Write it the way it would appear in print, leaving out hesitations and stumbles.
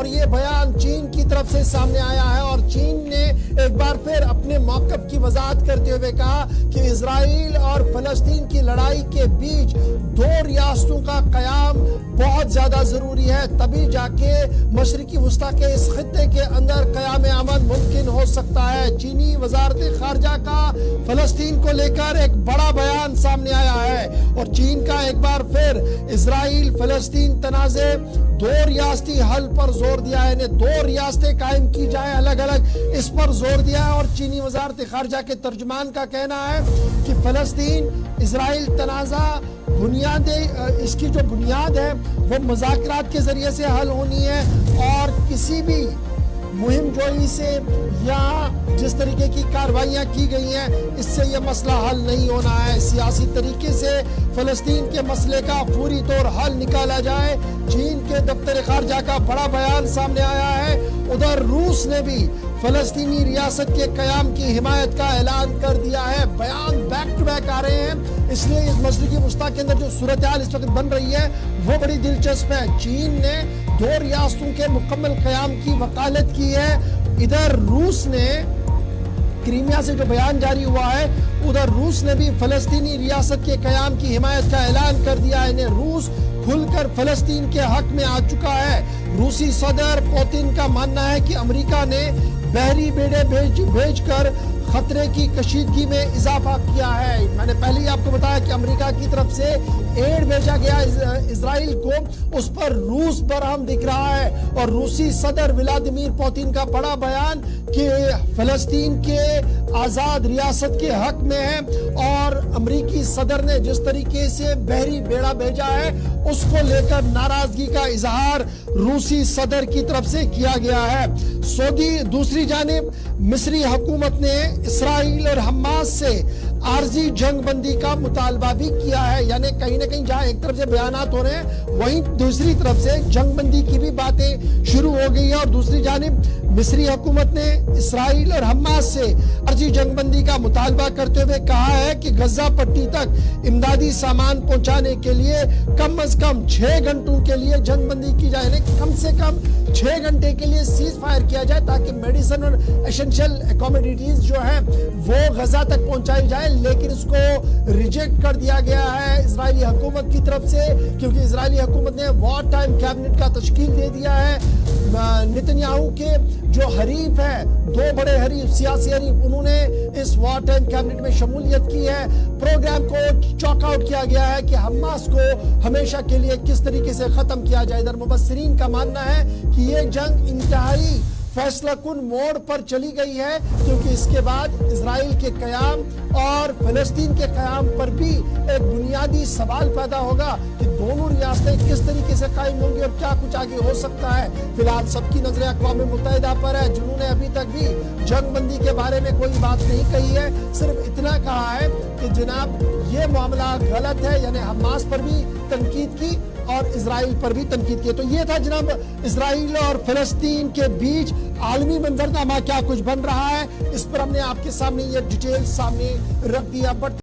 اور یہ بیان چین کی طرف سے سامنے آیا ہے اور چین نے ایک بار پھر اپنے موقف کی وضاحت کرتے ہوئے کہا کہ اسرائیل اور فلسطین کی لڑائی کے بیچ دو ریاستوں کا قیام بہت زیادہ ضروری ہے، تبھی جا کے مشرقی وسطی کے اس خطے کے اندر قیام امن ممکن ہو سکتا ہے۔ چینی وزارت خارجہ کا فلسطین کو لے کر ایک بڑا بیان سامنے آیا ہے اور چین کا ایک بار پھر اسرائیل فلسطین تنازع دو ریاستی حل پر زور دیا ہے، یعنی دو ریاستیں قائم کی جائیں الگ الگ، اس پر زور دیا ہے۔ اور چینی وزارت خارجہ کے ترجمان کا کہنا ہے کہ فلسطین اسرائیل تنازع اس کی جو بنیاد ہے وہ مذاکرات کے ذریعے سے حل ہونی ہے اور کسی بھی مہم جوئی سے یا جس طریقے کی کاروائیاں کی گئی ہیں اس سے یہ مسئلہ حل نہیں ہونا ہے۔ سیاسی طریقے سے فلسطین کے مسئلے کا فوری طور حل نکالا جائے۔ چین کے دفتر خارجہ کا بڑا بیان سامنے آیا ہے۔ ادھر روس نے بھی فلسطینی ریاست کے قیام کی حمایت کا اعلان کر دیا ہے۔ بیان بیک ٹو بیک آ رہے ہیں، اس لیے اس مشرقی وسطی کے اندر جو صورتحال اس وقت بن رہی ہے وہ بڑی دلچسپ ہے۔ چین نے دو ریاستوں کے مکمل قیام کی وکالت کی ہے، ادھر روس نے کریمیا سے جو بیان جاری ہوا ہے ادھر روس نے بھی فلسطینی ریاست کے قیام کی حمایت کا اعلان کر دیا ہے۔ روس کھل کر فلسطین کے حق میں آ چکا ہے۔ روسی صدر پوتن کا ماننا ہے کہ امریکہ نے بحری بیڑے بھیج کر خطرے کی کشیدگی میں اضافہ کیا ہے۔ میں نے پہلے ہی آپ کو بتایا کہ امریکہ کی طرف سے ایڈ بھیجا گیا اسرائیل کو، اس پر روس برہم دکھ رہا ہے اور روسی صدر ولادیمیر پوتن کا بڑا بیان کہ فلسطین کے آزاد ریاست کے حق میں ہے اور امریکی صدر نے جس طریقے سے بحری بیڑا بھیجا ہے اس کو لے کر ناراضگی کا اظہار روسی صدر کی طرف سے کیا گیا ہے۔ دوسری جانب مصری حکومت نے اسرائیل اور حماس سے عارضی جنگ بندی کا مطالبہ بھی کیا ہے، یعنی کہیں نہ کہیں جہاں ایک طرف سے بیانات ہو رہے ہیں وہیں دوسری طرف سے جنگ بندی کی بھی باتیں شروع ہو گئی ہیں اور دوسری جانب مصری حکومت نے اسرائیل اور حماس سے عارضی جنگ بندی کا مطالبہ کرتے ہوئے کہا ہے کہ غزہ پٹی تک امدادی سامان پہنچانے کے لیے کم از کم 6 گھنٹوں کے لیے جنگ بندی کی جائے، یعنی کم سے کم 6 گھنٹے کے لیے سیز فائر کیا جائے تاکہ میڈیسن اور ایسنشل کموڈیٹیز جو ہیں وہ غزہ تک پہنچائی جائے، لیکن اس کو ریجیکٹ کر دیا گیا ہے اسرائیلی حکومت کی طرف سے کیونکہ اسرائیلی حکومت نے وار ٹائم کیبنٹ کا تشکیل دے دیا ہے۔ نتنیاہو کے جو حریف ہیں، دو بڑے سیاسی حریف، انہوں نے اس وار ٹائم کیبنٹ میں شمولیت کی ہے۔ پروگرام کو چاک آؤٹ کیا گیا ہے کہ حماس کو ہمیشہ کے لیے کس طریقے سے ختم کیا جائے۔ ادھر مبصرین کا ماننا ہے کہ یہ جنگ انتہائی فیصلہ کن موڑ پر چلی گئی ہے کیونکہ اس کے بعد اسرائیل کے قیام اور فلسطین کے قیام پر بھی ایک بنیادی سوال پیدا ہوگا کہ دونوں ریاستیں کس طریقے سے قائم ہوں گی اور کیا کچھ آگے ہو سکتا ہے۔ فی الحال سب کی نظریں اقوام متحدہ پر ہے جنہوں نے ابھی تک بھی جنگ بندی کے بارے میں کوئی بات نہیں کہی ہے، صرف اتنا کہا ہے کہ جناب یہ معاملہ غلط ہے، یعنی حماس پر بھی تنقید کی اور اسرائیل پر بھی تنقید کی۔ تو یہ تھا جناب اسرائیل اور فلسطین کے بیچ عالمی منظرنامہ کیا کچھ بن رہا ہے، اس پر ہم نے آپ کے سامنے یہ ڈیٹیل سامنے رکھ دیا۔